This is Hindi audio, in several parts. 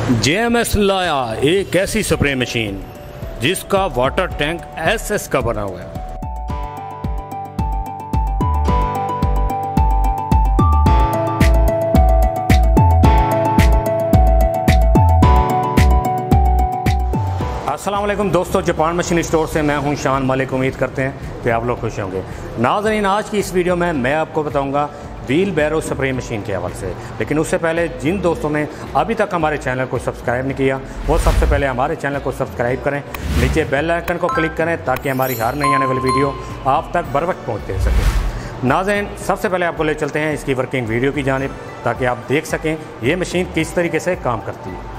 JMS लाया एक ऐसी स्प्रे मशीन जिसका वाटर टैंक SS का बना हुआ है। अस्सलाम वालेकुम दोस्तों, जापान मशीन स्टोर से मैं हूं शान मलिक। उम्मीद करते हैं कि आप लोग खुश होंगे। नाज़रीन, आज की इस वीडियो में मैं आपको बताऊंगा व्हील बैरो स्प्रे मशीन के हवाले से। लेकिन उससे पहले जिन दोस्तों ने अभी तक हमारे चैनल को सब्सक्राइब नहीं किया, वो सबसे पहले हमारे चैनल को सब्सक्राइब करें, नीचे बेल आइकन को क्लिक करें ताकि हमारी हर नई आने वाली वीडियो आप तक बर वक्त पहुँच सके। नाज़रीन, सबसे पहले आपको ले चलते हैं इसकी वर्किंग वीडियो की जानिब ताकि आप देख सकें ये मशीन किस तरीके से काम करती है।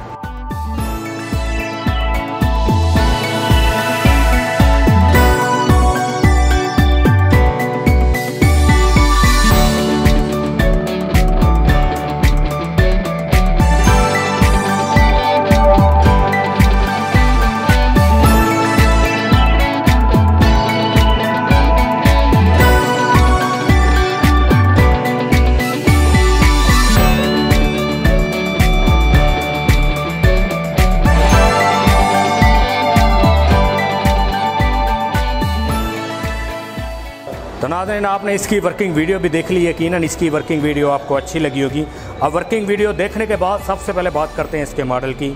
तो नाज़रीन, आपने इसकी वर्किंग वीडियो भी देख ली। यकीनन इसकी वर्किंग वीडियो आपको अच्छी लगी होगी। अब वर्किंग वीडियो देखने के बाद सबसे पहले बात करते हैं इसके मॉडल की।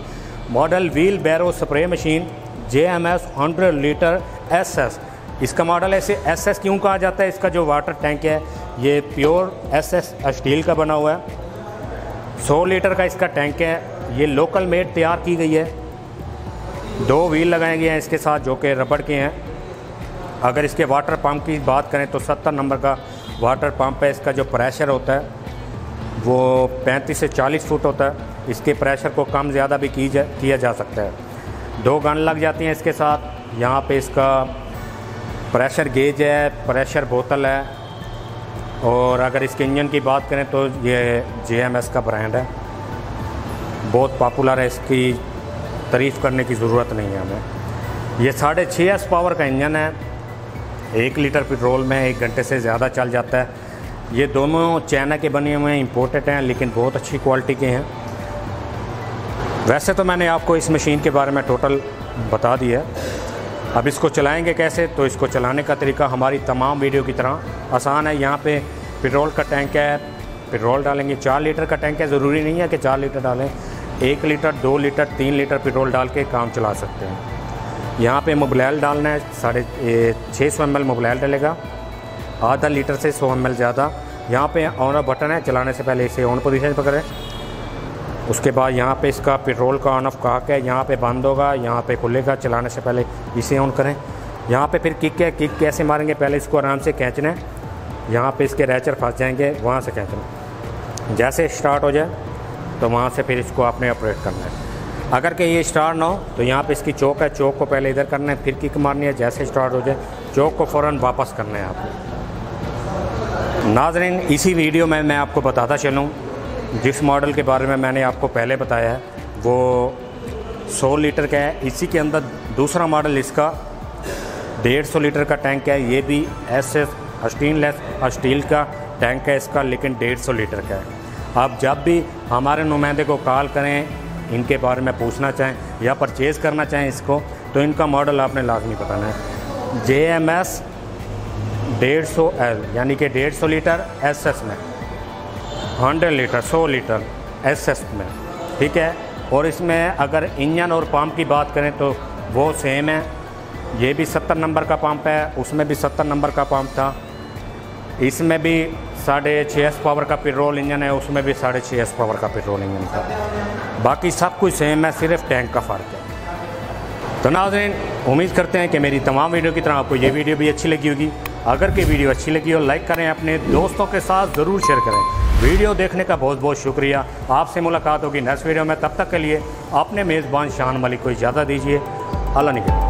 Model wheelbarrow spray machine JMS 100 litre SS। इसका मॉडल ऐसे SS क्यों कहा जाता है? इसका जो वाटर टैंक है ये प्योर SS स्टील का बना हुआ है। 100 लीटर का इसका टैंक है। ये लोकल मेड तैयार की गई है। 2 व्हील लगाए गए हैं इसके साथ जो कि रबड़ के हैं। अगर इसके वाटर पंप की बात करें तो 70 नंबर का वाटर पंप है। इसका जो प्रेशर होता है वो 35 से 40 फुट होता है। इसके प्रेशर को कम ज़्यादा भी किया जा सकता है। 2 गन लग जाती हैं इसके साथ। यहाँ पे इसका प्रेशर गेज है, प्रेशर बोतल है। और अगर इसके इंजन की बात करें तो ये JMS का ब्रांड है, बहुत पॉपुलर है। इसकी तारीफ़ करने की ज़रूरत नहीं है हमें। ये 6.5 HP पावर का इंजन है। 1 लीटर पेट्रोल में 1 घंटे से ज़्यादा चल जाता है। ये दोनों चाइना के बने हुए हैं, इंपोर्टेड हैं, लेकिन बहुत अच्छी क्वालिटी के हैं। वैसे तो मैंने आपको इस मशीन के बारे में टोटल बता दिया। अब इसको चलाएंगे कैसे? तो इसको चलाने का तरीका हमारी तमाम वीडियो की तरह आसान है। यहाँ पे पेट्रोल का टैंक है, पेट्रोल डालेंगे। 4 लीटर का टैंक है, ज़रूरी नहीं है कि 4 लीटर डालें। 1 लीटर, 2 लीटर, 3 लीटर पेट्रोल डाल के काम चला सकते हैं। यहाँ पे मोबिलाइल डालना है, 650 ml मोबिलाइल डलेगा, आधा लीटर से 100 ml ज़्यादा। यहाँ पे ऑन ऑफ बटन है, चलाने से पहले इसे ऑन पोजीशन पकड़ें। उसके बाद यहाँ पे इसका पेट्रोल का ऑन ऑफ काक है, यहाँ पे बंद होगा, यहाँ पे खुलेगा। चलाने से पहले इसे ऑन करें। यहाँ पे फिर किक है, किक कैसे मारेंगे? पहले इसको आराम से खींचना है। यहाँ पे इसके रैचर फंस जाएंगे, वहाँ से खींचना। जैसे स्टार्ट हो जाए तो वहाँ से फिर इसको आपने ऑपरेट करना है। अगर कि ये स्टार्ट ना हो तो यहाँ पे इसकी चौक है, चौक को पहले इधर करना है, फिर किक मारनी है। जैसे स्टार्ट हो जाए चौक को फ़ौरन वापस करना है आपको। नाज़रीन, इसी वीडियो में मैं आपको बताता चलूँ जिस मॉडल के बारे में मैंने आपको पहले बताया है वो 100 लीटर का है। इसी के अंदर दूसरा मॉडल इसका 150 लीटर का टैंक है। ये भी SS स्टेनलेस स्टील का टैंक है इसका, लेकिन 150 लीटर का है। आप जब भी हमारे नुमाइंदे को कॉल करें, इनके बारे में पूछना चाहें या परचेज़ करना चाहें इसको, तो इनका मॉडल आपने लाजमी बताना है। JMS 150L यानी कि 150 लीटर SS में, 100 लीटर 100 लीटर SS में, ठीक है। और इसमें अगर इंजन और पंप की बात करें तो वो सेम है। ये भी 70 नंबर का पंप है, उसमें भी 70 नंबर का पंप था। इसमें भी 6.5 HP पावर का पेट्रोल इंजन है, उसमें भी 6.5 HP पावर का पेट्रोल इंजन था। बाकी सब कुछ सेम है, सिर्फ टैंक का फ़र्क है। तो नाज़रीन, उम्मीद करते हैं कि मेरी तमाम वीडियो की तरह आपको ये वीडियो भी अच्छी लगी होगी। अगर कि वीडियो अच्छी लगी हो लाइक करें, अपने दोस्तों के साथ ज़रूर शेयर करें। वीडियो देखने का बहुत बहुत शुक्रिया। आपसे मुलाकात होगी नेक्स्ट वीडियो में। तब तक के लिए अपने मेज़बान शान मलिक को इजाज़त दीजिए। अल्लाह निगहबान।